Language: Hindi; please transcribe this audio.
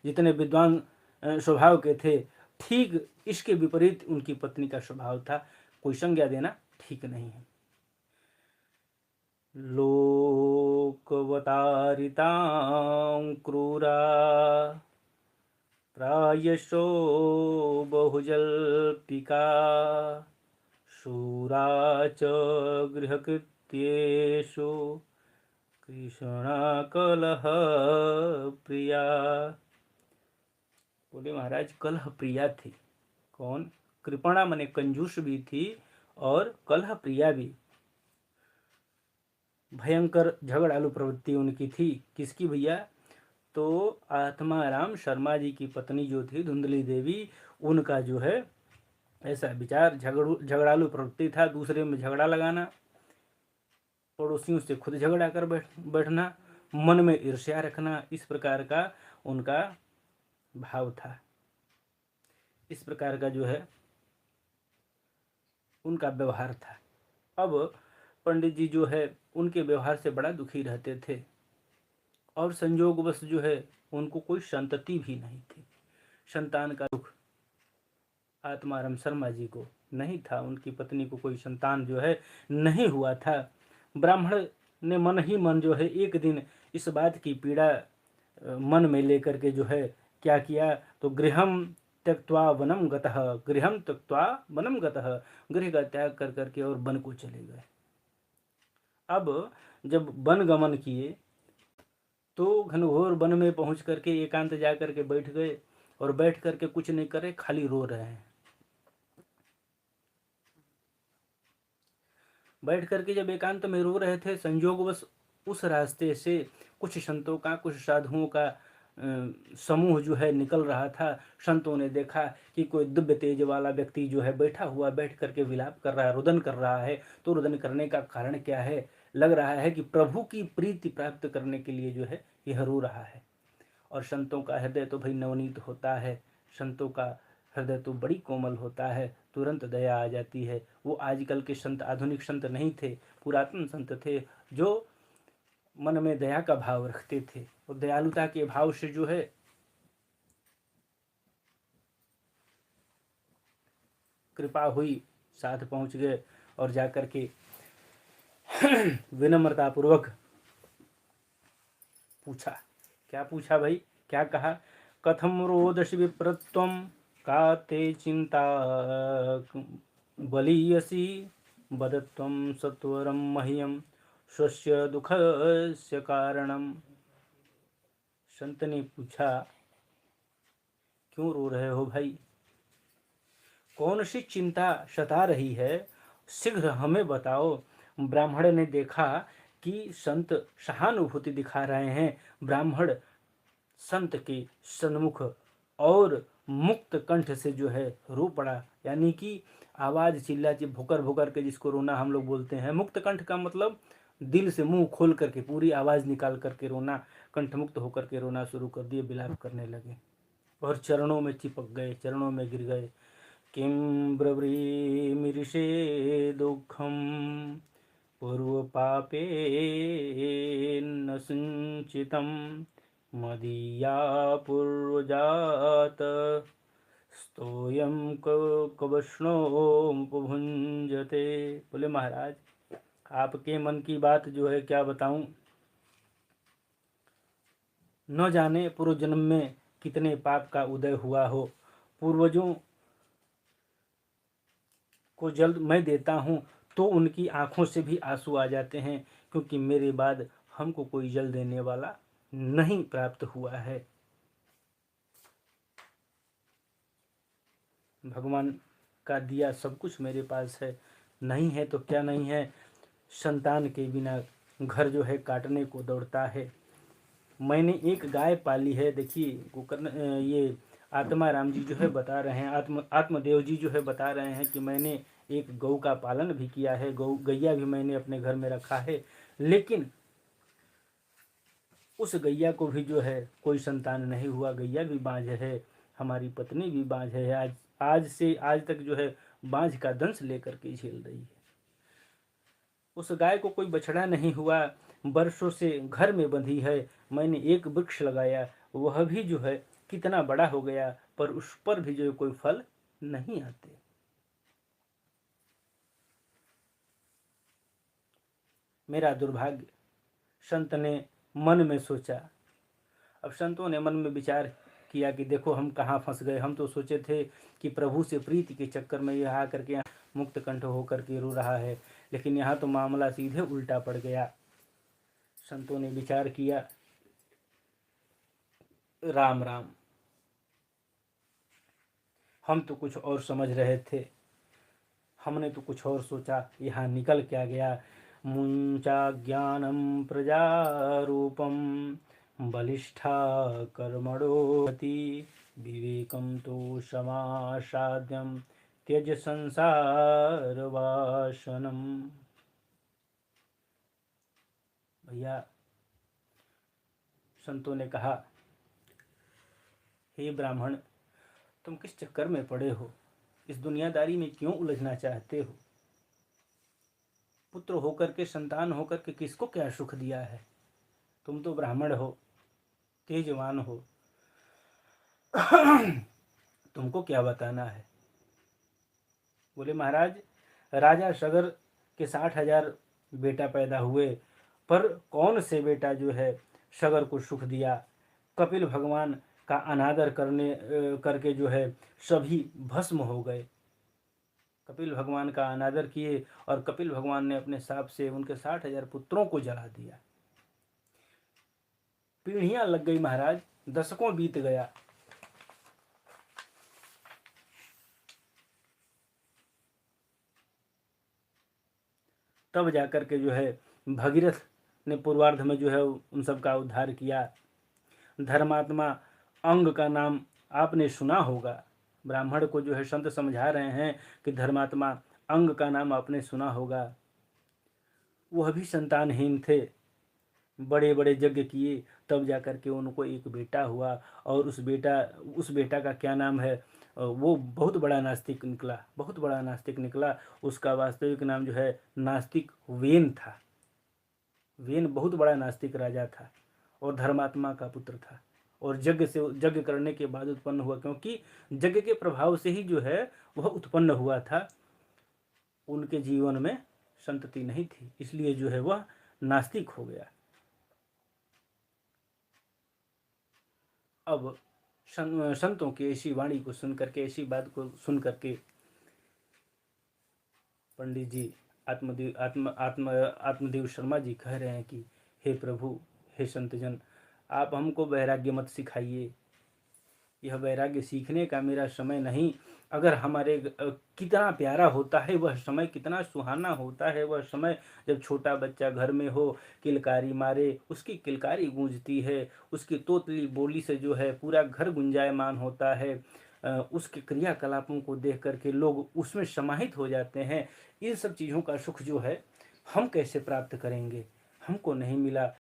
जितने विद्वान स्वभाव के थे, ठीक इसके विपरीत उनकी पत्नी का स्वभाव था। कोई संज्ञा देना ठीक नहीं है। लोकवतारितां क्रूरा प्रायशो बहुजल्पिका शूरा च गृहकृत्येषु कृष्णा कलह प्रिया। बोले महाराज कलह प्रिया थी। कौन? कृपणा मने कंजूस भी थी और कलह प्रिया भी। भयंकर झगड़ालू प्रवृत्ति उनकी थी। किसकी भैया? तो आत्माराम शर्मा जी की पत्नी जो थी धुंधली देवी, उनका जो है ऐसा विचार, झगड़ालू प्रवृत्ति था। दूसरे में झगड़ा लगाना, पड़ोसियों से खुद झगड़ा कर बैठना, मन में ईर्ष्या रखना, इस प्रकार का उनका भाव था। इस प्रकार का जो है उनका व्यवहार था। अब पंडित जी जो है उनके व्यवहार से बड़ा दुखी रहते थे और संयोगवश जो है उनको कोई संतति भी नहीं थी। संतान का दुख आत्माराम शर्मा जी को नहीं था। उनकी पत्नी को कोई संतान जो है नहीं हुआ था। ब्राह्मण ने मन ही मन जो है एक दिन इस बात की पीड़ा मन में लेकर के जो है क्या किया, तो गृहम त्यक्त्वा वनम गतः, गृहम त्यक्त्वा वनम गतः, गृह का त्याग कर करके और वन को चले गए। अब जब वन गमन किए तो घनघोर वन में पहुंच करके एकांत जा करके बैठ गए और बैठ करके कुछ नहीं करे, खाली रो रहे हैं। बैठ करके जब एकांत में रो रहे थे, संयोगवश उस रास्ते से कुछ संतों का, कुछ साधुओं का समूह जो है निकल रहा था। संतों ने देखा कि कोई दिव्य तेज वाला व्यक्ति जो है बैठा हुआ, बैठ करके विलाप कर रहा है, रुदन कर रहा है। तो रुदन करने का कारण क्या है? लग रहा है कि प्रभु की प्रीति प्राप्त करने के लिए जो है यह रो रहा है। और संतों का हृदय तो भाई नवनीत होता है, संतों का हृदय तो बड़ी कोमल होता है, तुरंत दया आ जाती है। वो आजकल के संत आधुनिक संत नहीं थे, पुरातन संत थे जो मन में दया का भाव रखते थे। और दयालुता के भाव से जो है कृपा हुई, साथ पहुंच गए और जाकर के विनम्रता पूर्वक पूछा। क्या पूछा भाई? क्या कहा? कथम रोदसी विप्रत्वम का ते चिंता बलीयसी वदत्वं सत्वरम मह्यम स्वस्य दुखस्य कारणम। संत ने पूछा, क्यों रो रहे हो भाई? कौन सी चिंता सता रही है? शीघ्र हमें बताओ। ब्राह्मण ने देखा कि संत सहानुभूति दिखा रहे हैं। ब्राह्मण संत के सन्मुख और मुक्त कंठ से जो है रो पड़ा, यानी कि आवाज चिल्ला के भुकर भुकर के, जिसको रोना हम लोग बोलते हैं। मुक्त कंठ का मतलब दिल से मुंह खोल करके पूरी आवाज निकाल करके रोना, कंठ मुक्त होकर के रोना शुरू कर दिए, विलाप करने लगे और चरणों में चिपक गए, चरणों में गिर गए। किं ब्रवीमीरिषे दुःखं पूर्वपापे न सिंचितं मदीया पूर्वजात स्तोयं कवष्णोपभुंजते। बोले महाराज आपके मन की बात जो है क्या बताऊं, न जाने पूर्व जन्म में कितने पाप का उदय हुआ हो। पूर्वजों को जल्द मैं देता हूँ तो उनकी आंखों से भी आंसू आ जाते हैं, क्योंकि मेरे बाद हमको कोई जल देने वाला नहीं प्राप्त हुआ है। भगवान का दिया सब कुछ मेरे पास है, नहीं है तो क्या नहीं है। संतान के बिना घर जो है काटने को दौड़ता है। मैंने एक गाय पाली है। देखिए गोकर्ण ये आत्माराम जी जो है बता रहे हैं, आत्मदेव जी जो है बता रहे हैं कि मैंने एक गौ का पालन भी किया है, गैया भी मैंने अपने घर में रखा है। लेकिन उस गैया को भी जो है कोई संतान नहीं हुआ। गैया भी बांझ है, हमारी पत्नी भी बांझ है। आज से आज तक जो है बांझ का दंश लेकर के झेल रही है। उस गाय को कोई बछड़ा नहीं हुआ, वर्षों से घर में बंधी है। मैंने एक वृक्ष लगाया, वह भी जो है कितना बड़ा हो गया, पर उस पर भी जो कोई फल नहीं आते। मेरा दुर्भाग्य, संत ने मन में सोचा। अब संतों ने मन में विचार किया कि देखो हम कहाँ फंस गए। हम तो सोचे थे कि प्रभु से प्रीति के चक्कर में यह आकर के मुक्त कंठ होकर के रो रहा है, लेकिन यहाँ तो मामला सीधे उल्टा पड़ गया। संतों ने विचार किया, राम राम, हम तो कुछ और समझ रहे थे, हमने तो कुछ और सोचा, यहाँ निकल क्या गया। मुंचा ज्ञानम प्रजारूपम बलिष्ठा कर्मणोति विवेकम तो समासाद्यम त्यज संसार वासनम। भैया, संतों ने कहा, हे ब्राह्मण, तुम किस चक्कर में पड़े हो? इस दुनियादारी में क्यों उलझना चाहते हो? पुत्र होकर के, संतान होकर के किसको क्या सुख दिया है? तुम तो ब्राह्मण हो, तेजवान हो, तुमको क्या बताना है? बोले महाराज, राजा सगर के 60,000 बेटा पैदा हुए, पर कौन से बेटा जो है सगर को सुख दिया? कपिल भगवान का अनादर करके जो है सभी भस्म हो गए। कपिल भगवान का अनादर किए और कपिल भगवान ने अपने शाप से उनके 60,000 पुत्रों को जला दिया। पीढ़ियां लग गई महाराज, दशकों बीत गया। तब जाकर के जो है भगीरथ ने पूर्वार्ध में जो है उन सब का उद्धार किया। धर्मात्मा अंग का नाम आपने सुना होगा। ब्राह्मण को जो है संत समझा रहे हैं कि धर्मात्मा अंग का नाम आपने सुना होगा। वह भी संतानहीन थे, बड़े बड़े यज्ञ किए, तब जाकर के उनको एक बेटा हुआ। और उस बेटा का क्या नाम है, वो बहुत बड़ा नास्तिक निकला, बहुत बड़ा नास्तिक निकला। उसका वास्तविक नाम जो है नास्तिक वेन था। वेन बहुत बड़ा नास्तिक राजा था और धर्मात्मा का पुत्र था, और यज्ञ करने के बाद उत्पन्न हुआ, क्योंकि यज्ञ के प्रभाव से ही जो है वह उत्पन्न हुआ था। उनके जीवन में संतति नहीं थी, इसलिए जो है वह नास्तिक हो गया। अब संतों की ऐसी वाणी को सुन करके, ऐसी बात को सुन करके पंडित जी आत्मदेव शर्मा जी कह रहे हैं कि हे प्रभु, हे संतजन, आप हमको वैराग्य मत सिखाइए। यह वैराग्य सीखने का मेरा समय नहीं। अगर हमारे कितना प्यारा होता है वह समय, कितना सुहाना होता है वह समय, जब छोटा बच्चा घर में हो, किलकारी मारे, उसकी किलकारी गूंजती है, उसकी तोतली बोली से जो है पूरा घर गुंजायमान होता है। उसके क्रियाकलापों को देख करके लोग उसमें समाहित हो जाते हैं। इन सब चीज़ों का सुख जो है हम कैसे प्राप्त करेंगे? हमको नहीं मिला।